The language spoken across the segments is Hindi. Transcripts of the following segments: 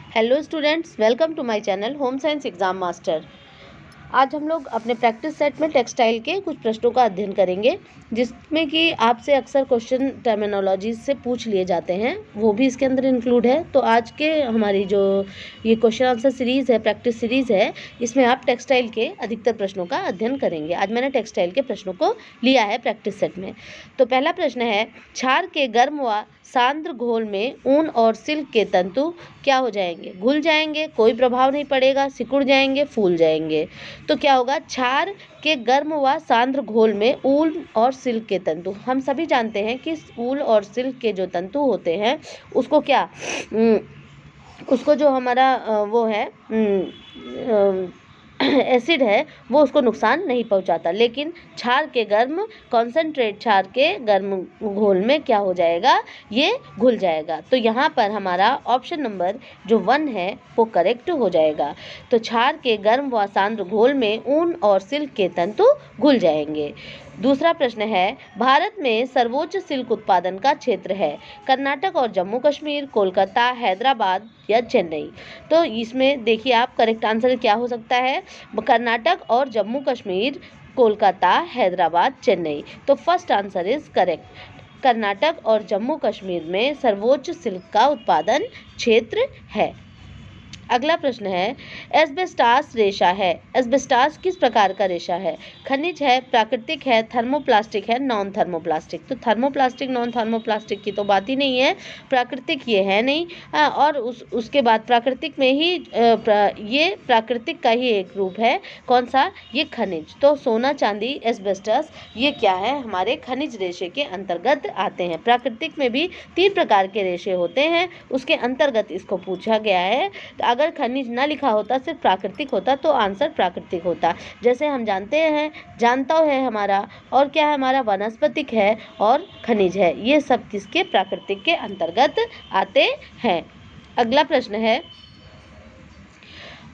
Hello students, welcome to my channel home science exam master. आज हम लोग अपने प्रैक्टिस सेट में टेक्सटाइल के कुछ प्रश्नों का अध्ययन करेंगे, जिसमें कि आपसे अक्सर क्वेश्चन टर्मिनोलॉजी से पूछ लिए जाते हैं, वो भी इसके अंदर इंक्लूड है। तो आज के हमारी जो ये क्वेश्चन आंसर सीरीज़ है, प्रैक्टिस सीरीज़ है, इसमें आप टेक्सटाइल के अधिकतर प्रश्नों का अध्ययन करेंगे। आज मैंने टेक्सटाइल के प्रश्नों को लिया है प्रैक्टिस सेट में। तो पहला प्रश्न है, क्षार के गर्म व सांद्र घोल में ऊन और सिल्क के तंतु क्या हो जाएंगे? घुल जाएंगे, कोई प्रभाव नहीं पड़ेगा, सिकुड़ जाएंगे, फूल जाएंगे। तो क्या होगा? क्षार के गर्म व सांद्र घोल में ऊन और सिल्क के तंतु। हम सभी जानते हैं कि ऊन और सिल्क के जो तंतु होते हैं उसको क्या उसको जो हमारा वो है एसिड है वो उसको नुकसान नहीं पहुंचाता, लेकिन क्षार के गर्म कॉन्सेंट्रेट क्षार के गर्म घोल में क्या हो जाएगा? ये घुल जाएगा। तो यहाँ पर हमारा ऑप्शन नंबर जो 1 है वो करेक्ट हो जाएगा। तो क्षार के गर्म व सांद्र घोल में ऊन और सिल्क के तंतु घुल जाएंगे। दूसरा प्रश्न है, भारत में सर्वोच्च सिल्क उत्पादन का क्षेत्र है? कर्नाटक और जम्मू कश्मीर, कोलकाता, हैदराबाद या चेन्नई। तो इसमें देखिए आप, करेक्ट आंसर क्या हो सकता है? कर्नाटक और जम्मू कश्मीर, कोलकाता, हैदराबाद, चेन्नई। तो first answer is correct. Karnataka और जम्मू कश्मीर में सर्वोच्च सिल्क का उत्पादन क्षेत्र है। अगला प्रश्न है, एस्बेस्टास रेशा है। एस्बेस्टास किस प्रकार का रेशा है? खनिज है, प्राकृतिक है, थर्मोप्लास्टिक है, नॉन थर्मोप्लास्टिक। तो थर्मोप्लास्टिक नॉन थर्मोप्लास्टिक की तो बात ही नहीं है, प्राकृतिक ये है नहीं। और उसके बाद प्राकृतिक में ही ये प्राकृतिक का ही एक रूप है। कौन सा? ये खनिज। तो सोना, चांदी, एस्बेस्टास ये क्या है? हमारे खनिज रेशे के अंतर्गत आते हैं। प्राकृतिक में भी 3 प्रकार के रेशे होते हैं, उसके अंतर्गत इसको पूछा गया है। तो अगर खनिज ना लिखा होता, सिर्फ प्राकृतिक होता, तो आंसर प्राकृतिक होता। जैसे हम जानते हैं, जानता है हमारा, और क्या है हमारा? वनस्पतिक है और खनिज है। ये सब किसके? प्राकृतिक के अंतर्गत आते हैं। अगला प्रश्न है,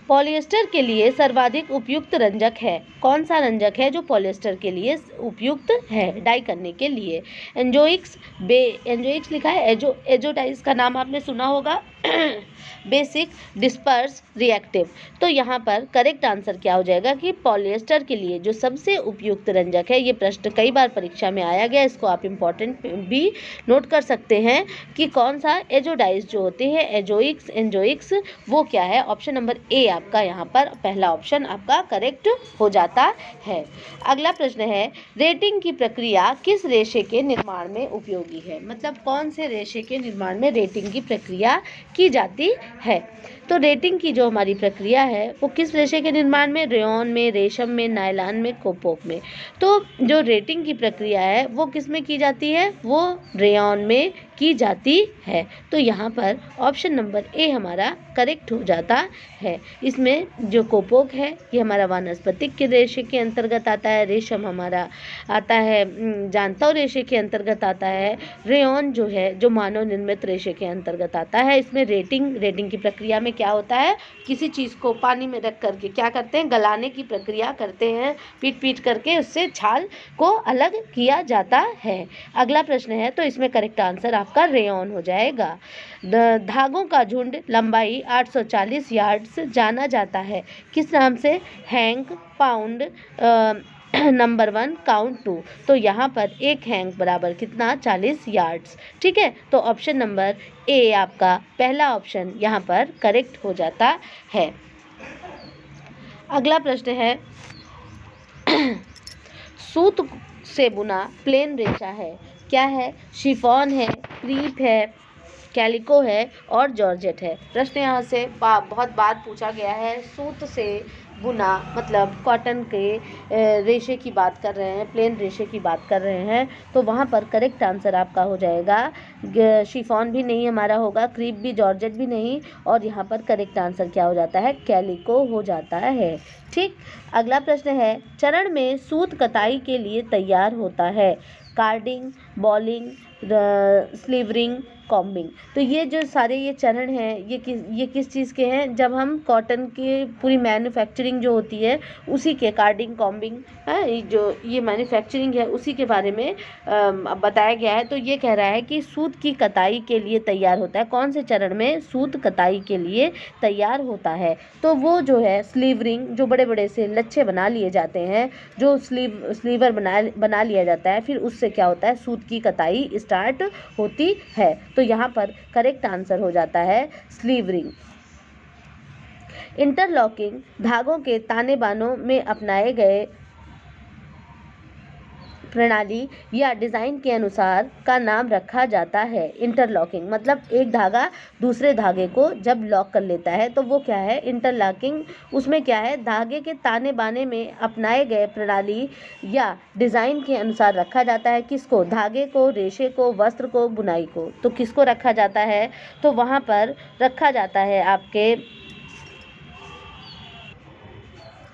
पॉलिएस्टर के लिए सर्वाधिक उपयुक्त रंजक है? कौन सा रंजक है जो पॉलिएस्टर के लिए उपयुक्त है डाई करने के लिए? एंजोइक्स, एंजोइक्स लिखा है, एजोडाइज का नाम आपने सुना होगा, बेसिक, डिस्पर्स, रिएक्टिव। तो यहाँ पर करेक्ट आंसर क्या हो जाएगा कि पॉलिएस्टर के लिए जो सबसे उपयुक्त रंजक है, ये प्रश्न कई बार परीक्षा में आया गया, इसको आप इम्पॉर्टेंट भी नोट कर सकते हैं कि कौन सा? एजोडाइज जो होते हैं, एजोइक्स, एंजोइक्स, वो क्या है? ऑप्शन नंबर ए आपका यहाँ पर पहला ऑप्शन आपका करेक्ट हो जाता है। अगला प्रश्न है, रेटिंग की प्रक्रिया किस रेशे के निर्माण में उपयोगी है? मतलब कौन से रेशे के निर्माण में रेटिंग की प्रक्रिया की जाती है? तो रेटिंग की जो हमारी प्रक्रिया है वो किस रेशे के निर्माण में? रेयॉन में, रेशम में, नायलॉन में, कोपोक में। तो जो रेटिंग की प्रक्रिया है वो किस में की जाती है? वो रेयॉन में की जाती है। तो यहाँ पर ऑप्शन नंबर ए हमारा करेक्ट हो जाता है। इसमें जो कोपोक है ये हमारा वानस्पतिक के रेशे के अंतर्गत आता है, रेशम हमारा आता है जानता रेशे के अंतर्गत आता है, रेयॉन जो है जो मानव निर्मित रेशे के अंतर्गत आता है। इसमें रेटिंग की प्रक्रिया में क्या होता है? किसी चीज़ को पानी में रख करके क्या करते हैं? गलाने की प्रक्रिया करते हैं, पीट करके उससे छाल को अलग किया जाता है। अगला प्रश्न है, तो इसमें करेक्ट आंसर आपका रेयॉन हो जाएगा। धागों का झुंड लंबाई 840 यार्ड्स जाना जाता है, किस नाम से? Hang, pound, number 1, count 2। तो यहाँ पर एक हैंक बराबर कितना? 40 यार्ड्स। ठीक है, तो ऑप्शन नंबर ए आपका पहला ऑप्शन यहाँ पर करेक्ट हो जाता है। अगला प्रश्न है, सूत से बुना प्लेन रेशा है, क्या है? शिफॉन है, क्रीप है, कैलिको है और जॉर्जेट है। प्रश्न यहाँ से बहुत बार पूछा गया है। सूत से बुना मतलब कॉटन के रेशे की बात कर रहे हैं, प्लेन रेशे की बात कर रहे हैं, तो वहाँ पर करेक्ट आंसर आपका हो जाएगा शिफॉन भी नहीं हमारा होगा, क्रीप भी, जॉर्जेट भी नहीं, और यहाँ पर करेक्ट आंसर क्या हो जाता है? कैलिको हो जाता है। ठीक, अगला प्रश्न है, चरण में सूत कताई के लिए तैयार होता है, कार्डिंग, बॉलिंग, स्लीवरिंग, कॉम्बिंग। तो ये जो सारे ये चरण हैं ये किस चीज़ के हैं, जब हम कॉटन की पूरी मैन्युफैक्चरिंग जो होती है उसी के कार्डिंग कॉम्बिंग है, जो ये मैन्युफैक्चरिंग है उसी के बारे में बताया गया है। तो ये कह रहा है कि सूत की कताई के लिए तैयार होता है। कौन से चरण में सूत कताई के लिए तैयार होता है? तो वो जो है स्लीवरिंग, जो बड़े बड़े से लच्छे बना लिए जाते हैं, जो स्लीवर बना लिया जाता है, फिर उससे क्या होता है, सूत की कताई स्टार्ट होती है। तो यहाँ पर करेक्ट आंसर हो जाता है स्लीवरिंग। इंटरलॉकिंग धागों के ताने बानों में अपनाए गए प्रणाली या डिज़ाइन के अनुसार का नाम रखा जाता है। इंटरलॉकिंग मतलब एक धागा दूसरे धागे को जब लॉक कर लेता है तो वो क्या है, इंटरलॉकिंग। उसमें क्या है, धागे के ताने बाने में अपनाए गए प्रणाली या डिज़ाइन के अनुसार रखा जाता है। किसको? धागे को, रेशे को, वस्त्र को, बुनाई को। तो किसको रखा जाता है? तो वहाँ पर रखा जाता है आपके,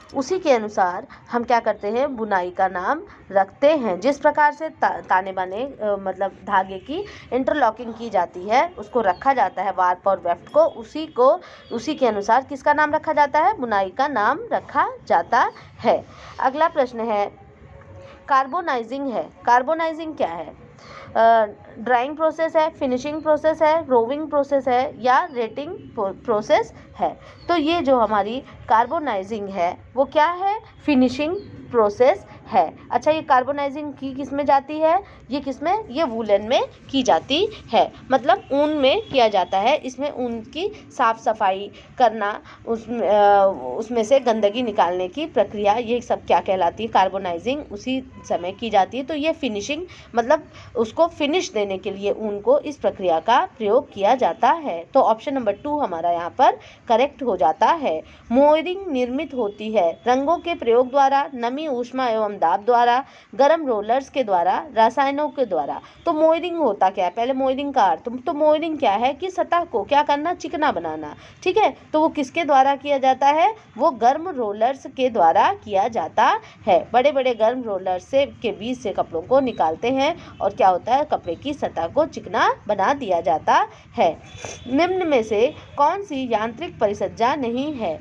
उसी के अनुसार हम क्या करते हैं, बुनाई का नाम रखते हैं। जिस प्रकार से ताने बाने मतलब धागे की इंटरलॉकिंग की जाती है उसको रखा जाता है वार्प और वेफ्ट को, उसी के अनुसार किसका नाम रखा जाता है, बुनाई का नाम रखा जाता है। अगला प्रश्न है कार्बोनाइजिंग है। कार्बोनाइजिंग क्या है? ड्राइंग प्रोसेस है, फिनिशिंग प्रोसेस है, रोविंग प्रोसेस है या रेटिंग प्रोसेस है। तो ये जो हमारी कार्बोनाइजिंग है वो क्या है, फिनिशिंग प्रोसेस है। अच्छा, ये कार्बोनाइजिंग की किस में जाती है, ये किस में, ये वूलन में की जाती है, मतलब ऊन में किया जाता है। इसमें ऊन की साफ सफाई करना, उसमें से गंदगी निकालने की प्रक्रिया, ये सब क्या कहलाती है, कार्बोनाइजिंग उसी समय की जाती है। तो ये फिनिशिंग मतलब उसको फिनिश देने के लिए ऊन को इस प्रक्रिया का प्रयोग किया जाता है। तो ऑप्शन नंबर 2 हमारा यहाँ पर करेक्ट हो जाता है। मोयरिंग निर्मित होती है रंगों के प्रयोग द्वारा, नमी, ऊष्मा एवं दाब द्वारा, गर्म रोलर्स के द्वारा, रसायनों के द्वारा। तो मोयरिंग होता क्या है, पहले मोयरिंग का अर्थ, तो मोयरिंग क्या है कि सतह को क्या करना, चिकना बनाना। ठीक है, तो वो किसके द्वारा किया जाता है, वो गर्म रोलर्स के द्वारा किया जाता है। बड़े बड़े गर्म रोलर्स से के बीच से कपड़ों को निकालते हैं और क्या होता है, कपड़े की सतह को चिकना बना दिया जाता है। निम्न में से कौन सी यांत्रिक परिसज्जा नहीं है?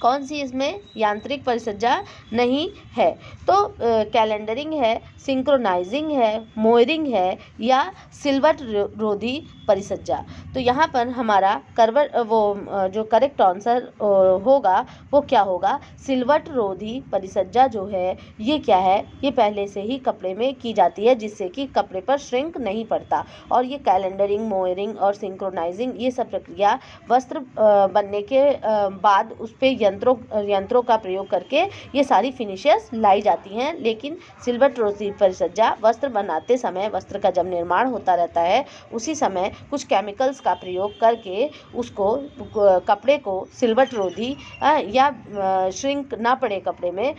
कौन सी इसमें यांत्रिक परिसज्जा नहीं है? तो कैलेंडरिंग है, सिंक्रोनाइजिंग है, मोयरिंग है या सिलवट रोधी परिसज्जा। तो यहाँ पर हमारा जो करेक्ट आंसर होगा वो क्या होगा, सिलवट रोधी परिसज्जा जो है ये क्या है, ये पहले से ही कपड़े में की जाती है जिससे कि कपड़े पर श्रिंक नहीं पड़ता। और ये कैलेंडरिंग, मोयरिंग और सिंक्रोनाइजिंग ये सब प्रक्रिया वस्त्र बनने के बाद उस पर यंत्रों का प्रयोग करके ये सारी फिनिशेस लाई जाती हैं। लेकिन सिलवट रोधी परिसज्जा वस्त्र बनाते समय, वस्त्र का जब निर्माण होता रहता है उसी समय कुछ केमिकल्स का प्रयोग करके उसको कपड़े को सिलवट रोधी या श्रिंक ना पड़े कपड़े में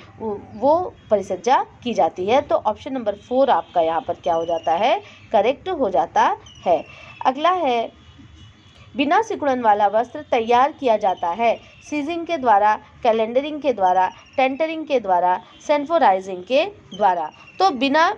वो परिसज्जा की जाती है। तो ऑप्शन नंबर 4 आपका यहाँ पर क्या हो जाता है, करेक्ट हो जाता है। अगला है बिना सिकुड़न वाला वस्त्र तैयार किया जाता है सीजिंग के द्वारा, कैलेंडरिंग के द्वारा, टेंटरिंग के द्वारा, सेंफोराइजिंग के द्वारा। तो बिना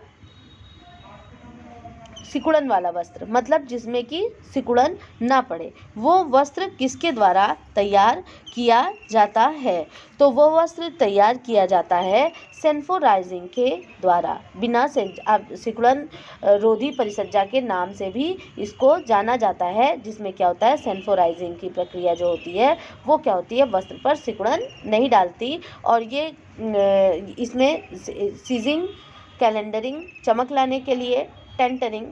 सिकुड़न वाला वस्त्र मतलब जिसमें कि सिकुड़न ना पड़े, वो वस्त्र किसके द्वारा तैयार किया जाता है? तो वो वस्त्र तैयार किया जाता है सेंफोराइजिंग के द्वारा। बिना सिकुड़न रोधी परिसज्जा के नाम से भी इसको जाना जाता है, जिसमें क्या होता है, सेंफोराइजिंग की प्रक्रिया जो होती है वो क्या होती है, वस्त्र पर सिकुड़न नहीं डालती। और ये इसमें सीजिंग, कैलेंडरिंग चमक लाने के लिए, टेंटरिंग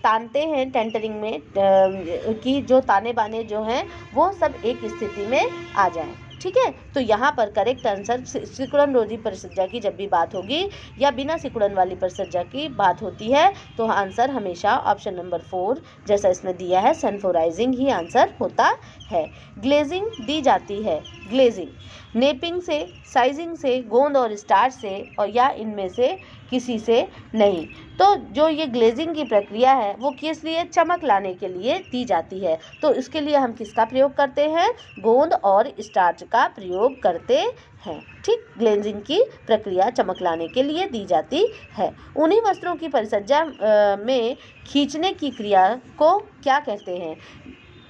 तानते हैं, टेंटरिंग में कि जो ताने बाने जो हैं वो सब एक स्थिति में आ जाएं। ठीक है, तो यहाँ पर करेक्ट आंसर सिकुड़न रोधी परिसज्जा की जब भी बात होगी या बिना सिकुड़न वाली परिसज्जा की बात होती है तो आंसर हमेशा ऑप्शन नंबर 4 जैसा इसमें दिया है सेंफोराइजिंग ही आंसर होता है। ग्लेजिंग दी जाती है। ग्लेजिंग नेपिंग से, साइजिंग से, गोंद और स्टार्च से और या इनमें से किसी से नहीं। तो जो ये ग्लेजिंग की प्रक्रिया है वो किस लिए, चमक लाने के लिए दी जाती है। तो इसके लिए हम किसका प्रयोग करते हैं, गोंद और स्टार्च का प्रयोग करते हैं। ठीक, ग्लेजिंग की प्रक्रिया चमक लाने के लिए दी जाती है। ऊनी वस्त्रों की परिसज्जा में खींचने की क्रिया को क्या कहते हैं।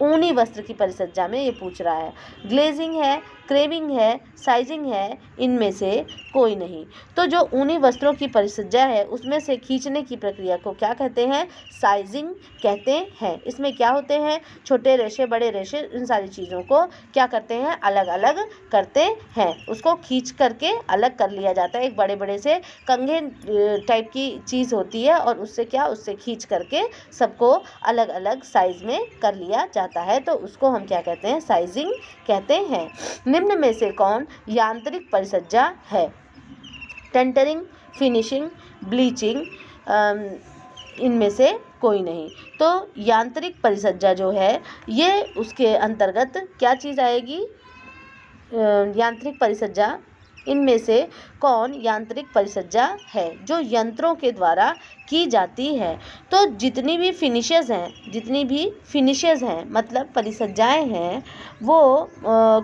ऊनी वस्त्र की परिसज्जा में ये पूछ रहा है। ग्लेजिंग है, क्रेविंग है, साइजिंग है, इनमें से कोई नहीं। तो जो ऊनी वस्त्रों की परिसज्जा है उसमें से खींचने की प्रक्रिया को क्या कहते हैं, साइजिंग कहते हैं। इसमें क्या होते हैं, छोटे रेशे, बड़े रेशे, इन सारी चीज़ों को क्या करते हैं, अलग अलग करते हैं। उसको खींच करके अलग कर लिया जाता है। एक बड़े बड़े से कंघे टाइप की चीज़ होती है और उससे खींच करके सबको अलग अलग साइज में कर लिया जाता है। तो उसको हम क्या कहते हैं, साइजिंग कहते हैं। निम्न में से कौन यांत्रिक परिसज्जा है। टेंटरिंग, फिनिशिंग, ब्लीचिंग, इनमें से कोई नहीं। तो यांत्रिक परिसज्जा जो है ये उसके अंतर्गत क्या चीज़ आएगी, यांत्रिक परिसज्जा। इनमें से कौन यांत्रिक परिसज्जा है, जो यंत्रों के द्वारा की जाती है। तो जितनी भी फिनिशेस हैं मतलब परिसज्जाएं हैं वो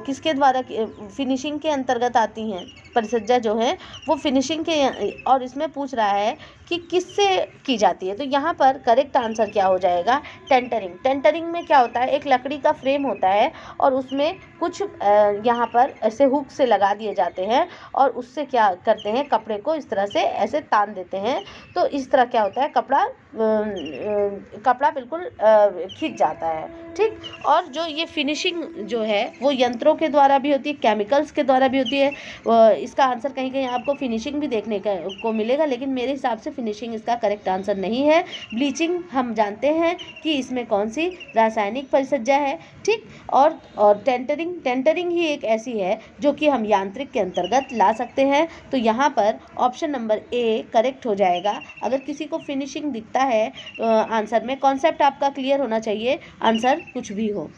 किसके द्वारा, फिनिशिंग के अंतर्गत आती हैं। परिसज्जा जो है वो फिनिशिंग के, और इसमें पूछ रहा है कि किससे की जाती है। तो यहाँ पर करेक्ट आंसर क्या हो जाएगा, टेंटरिंग। टेंटरिंग में क्या होता है, एक लकड़ी का फ्रेम होता है और उसमें कुछ यहाँ पर ऐसे हुक से लगा दिए जाते हैं और उससे क्या करते हैं, कपड़े को इस तरह से ऐसे तान देते हैं। तो इस तरह क्या होता है, कपड़ा बिल्कुल खिंच जाता है। ठीक, और जो ये फिनिशिंग जो है वो यंत्रों के द्वारा भी होती है, केमिकल्स के द्वारा भी होती है। इसका आंसर कहीं कहीं आपको फिनिशिंग भी देखने को मिलेगा, लेकिन मेरे हिसाब से फिनिशिंग इसका करेक्ट आंसर नहीं है। ब्लीचिंग हम जानते हैं कि इसमें कौन सी रासायनिक परिसज्जा है। ठीक, और टेंटरिंग ही एक ऐसी है जो कि हम यांत्रिक के अंतर्गत ला सकते हैं। तो यहाँ पर ऑप्शन नंबर ए करेक्ट हो जाएगा। अगर किसी को फिनिशिंग दिखता है आंसर में, कॉन्सेप्ट आपका क्लियर होना चाहिए, आंसर कुछ भी हो।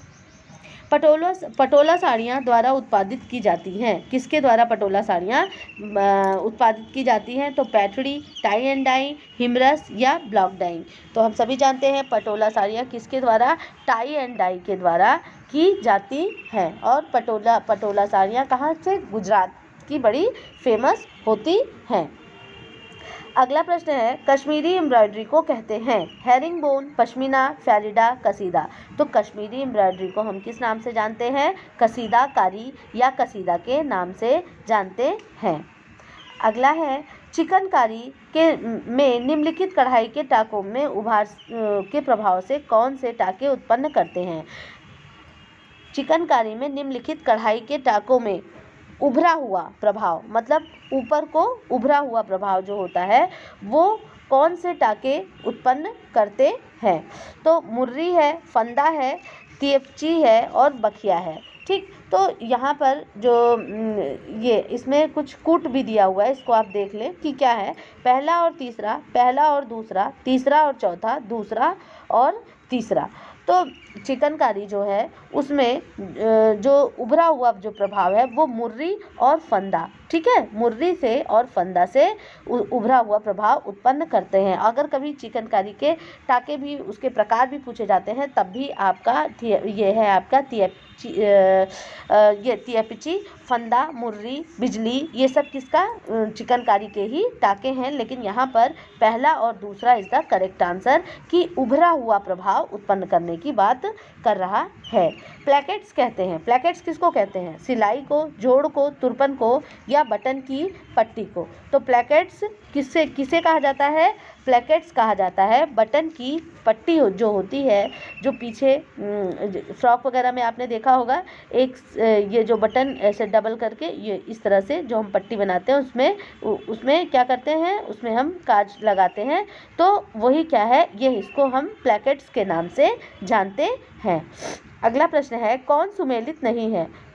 पटोला साड़ियाँ द्वारा उत्पादित की जाती हैं। किसके द्वारा पटोला साड़ियाँ उत्पादित की जाती हैं, तो पैठड़ी, टाई एंड डाई, हिमरस या ब्लॉक डाइंग। तो हम सभी जानते हैं पटोला साड़ियाँ किसके द्वारा, टाई एंड डाई के द्वारा की जाती हैं। और पटोला साड़ियाँ कहाँ से, गुजरात की बड़ी फेमस होती हैं। अगला प्रश्न है, कश्मीरी एम्ब्रॉयडरी को कहते हैं हेरिंग बोन, पश्मीना, फ्लैरिडा, कसीदा। तो कश्मीरी एम्ब्रॉयडरी को हम किस नाम से जानते हैं, कसीदाकारी या कसीदा के नाम से जानते हैं। अगला है, चिकनकारी में निम्नलिखित कढ़ाई के टाकों में उभार के प्रभाव से कौन से टाके उत्पन्न करते हैं। चिकनकारी में निम्नलिखित कढ़ाई के टाकों में उभरा हुआ प्रभाव, मतलब ऊपर को उभरा हुआ प्रभाव जो होता है वो कौन से टाके उत्पन्न करते हैं। तो मुर्री है, फंदा है, तियपची है और बखिया है। ठीक, तो यहाँ पर जो ये इसमें कुछ कूट भी दिया हुआ है, इसको आप देख लें कि क्या है। पहला और तीसरा, पहला और दूसरा, तीसरा और चौथा, दूसरा और तीसरा। तो चिकनकारी जो है उसमें जो उभरा हुआ जो प्रभाव है वो मुर्री और फंदा, ठीक है, मुर्री से और फंदा से उभरा हुआ प्रभाव उत्पन्न करते हैं। अगर कभी चिकनकारी के टाके भी, उसके प्रकार भी पूछे जाते हैं तब भी आपका ये है आपका तियपची, फंदा, मुर्री, बिजली, ये सब किसका, चिकनकारी के ही टाके हैं। लेकिन यहाँ पर पहला और दूसरा इज द करेक्ट आंसर कि उभरा हुआ प्रभाव उत्पन्न करने की बात कर रहा है। प्लेकेट्स कहते हैं, प्लेकेट्स किसको कहते हैं, सिलाई को, जोड़ को, तुरपन को या बटन की पट्टी को। तो प्लेकेट्स किसे कहा जाता है, प्लेकेट्स कहा जाता है बटन की पट्टी जो होती है, जो पीछे फ्रॉक वगैरह में आपने देखा होगा, एक ये जो बटन ऐसे डबल करके ये इस तरह से जो हम पट्टी बनाते हैं उसमें क्या करते हैं, उसमें हम काज लगाते हैं। तो वही क्या है, ये इसको हम प्लेकेट्स के नाम से जानते हैं। अगला प्रश्न है, कौन सुमेलित नहीं है।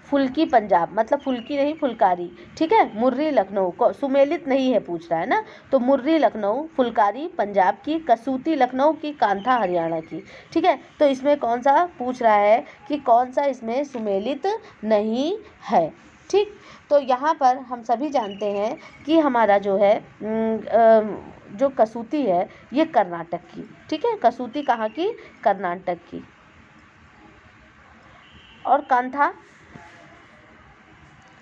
फुल्की पंजाब, मतलब फुल्की नहीं फुलकारी, ठीक है। मुर्री लखनऊ को सुमेलित नहीं है पूछ रहा है ना, तो मुर्री लखनऊ, फुलकारी पंजाब की, कसूती लखनऊ की, कांथा हरियाणा की, ठीक है। तो इसमें कौन सा पूछ रहा है कि कौन सा इसमें सुमेलित नहीं है। ठीक। तो यहाँ पर हम सभी जानते हैं कि हमारा जो है जो कसूती है ये कर्नाटक की, ठीक है, कसूती कहाँ की, कर्नाटक की। और कांथा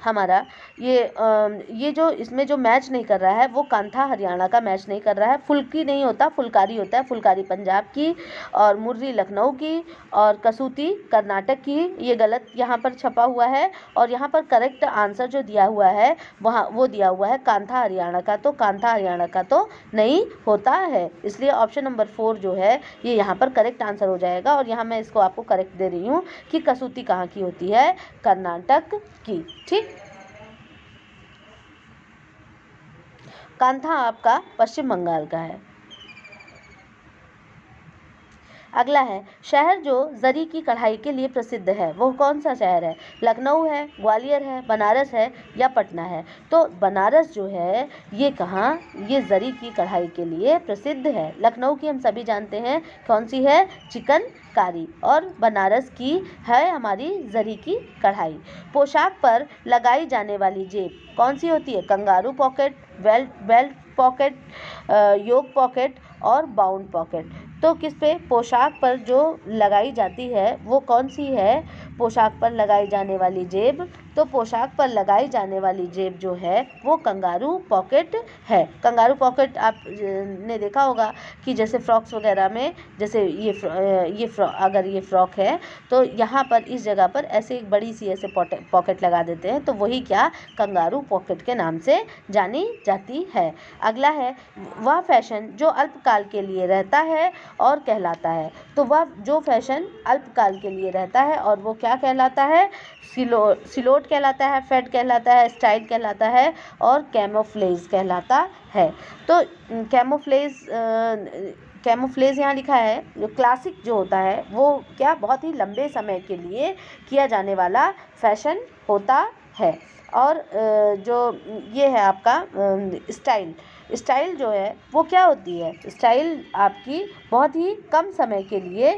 हमारा ये जो इसमें जो मैच नहीं कर रहा है वो कांथा हरियाणा का मैच नहीं कर रहा है। फुल्की नहीं होता, फुलकारी होता है, फुलकारी पंजाब की, और मुर्री लखनऊ की, और कसूती कर्नाटक की। ये गलत यहाँ पर छपा हुआ है, और यहाँ पर करेक्ट आंसर जो दिया हुआ है वहाँ वो दिया हुआ है कांथा हरियाणा का, तो कांथा हरियाणा का तो नहीं होता है। इसलिए ऑप्शन नंबर 4 जो है ये यहाँ पर करेक्ट आंसर हो जाएगा। और यहाँ मैं इसको आपको करेक्ट दे रही हूँ कि कसूती कहाँ की होती है, कर्नाटक की। ठीक। कांथा आपका पश्चिम बंगाल का है। अगला है, शहर जो जरी की कढ़ाई के लिए प्रसिद्ध है वो कौन सा शहर है? लखनऊ है, ग्वालियर है, बनारस है या पटना है? तो बनारस जो है ये कहाँ, ये जरी की कढ़ाई के लिए प्रसिद्ध है। लखनऊ की हम सभी जानते हैं कौन सी है, चिकनकारी, और बनारस की है हमारी जरी की कढ़ाई। पोशाक पर लगाई जाने वाली जेब कौन सी होती है? कंगारू पॉकेट, बेल्ट पॉकेट, योक पॉकेट और बाउंड पॉकेट। तो किस पे पोशाक पर जो लगाई जाती है वो कौन सी है? पोशाक पर लगाई जाने वाली जेब, तो पोशाक पर लगाई जाने वाली जेब जो है वो कंगारू पॉकेट है। कंगारू पॉकेट आप ने देखा होगा कि जैसे फ्रॉक्स वगैरह में, जैसे अगर ये फ्रॉक है तो यहाँ पर इस जगह पर ऐसे एक बड़ी सी ऐसे पॉकेट लगा देते हैं, तो वही क्या कंगारू पॉकेट के नाम से जानी जाती है। अगला है, वह फैशन जो अल्पकाल के लिए रहता है और कहलाता है। तो वह जो फैशन अल्पकाल के लिए रहता है और वो क्या कहलाता है? सिलोट कहलाता है, फेड कहलाता है, स्टाइल कहलाता है और कैमोफ्लेज कहलाता है। तो कैमोफ्लेज यहाँ लिखा है, जो क्लासिक जो होता है वो क्या बहुत ही लंबे समय के लिए किया जाने वाला फैशन होता है। और जो ये है आपका स्टाइल जो है वो क्या होती है? स्टाइल आपकी बहुत ही कम समय के लिए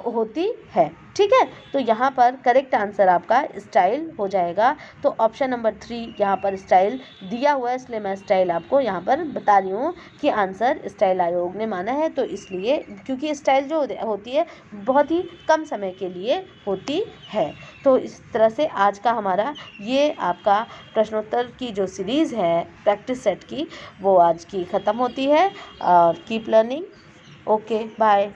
होती है। ठीक है, तो यहाँ पर करेक्ट आंसर आपका स्टाइल हो जाएगा। तो ऑप्शन नंबर 3 यहाँ पर स्टाइल दिया हुआ है, इसलिए मैं स्टाइल आपको यहाँ पर बता रही हूँ कि आंसर स्टाइल आयोग ने माना है। तो इसलिए क्योंकि स्टाइल जो होती है बहुत ही कम समय के लिए होती है। तो इस तरह से आज का हमारा ये आपका प्रश्नोत्तर की जो सीरीज़ है प्रैक्टिस सेट की, वो आज की ख़त्म होती है। और कीप लर्निंग। Okay, bye.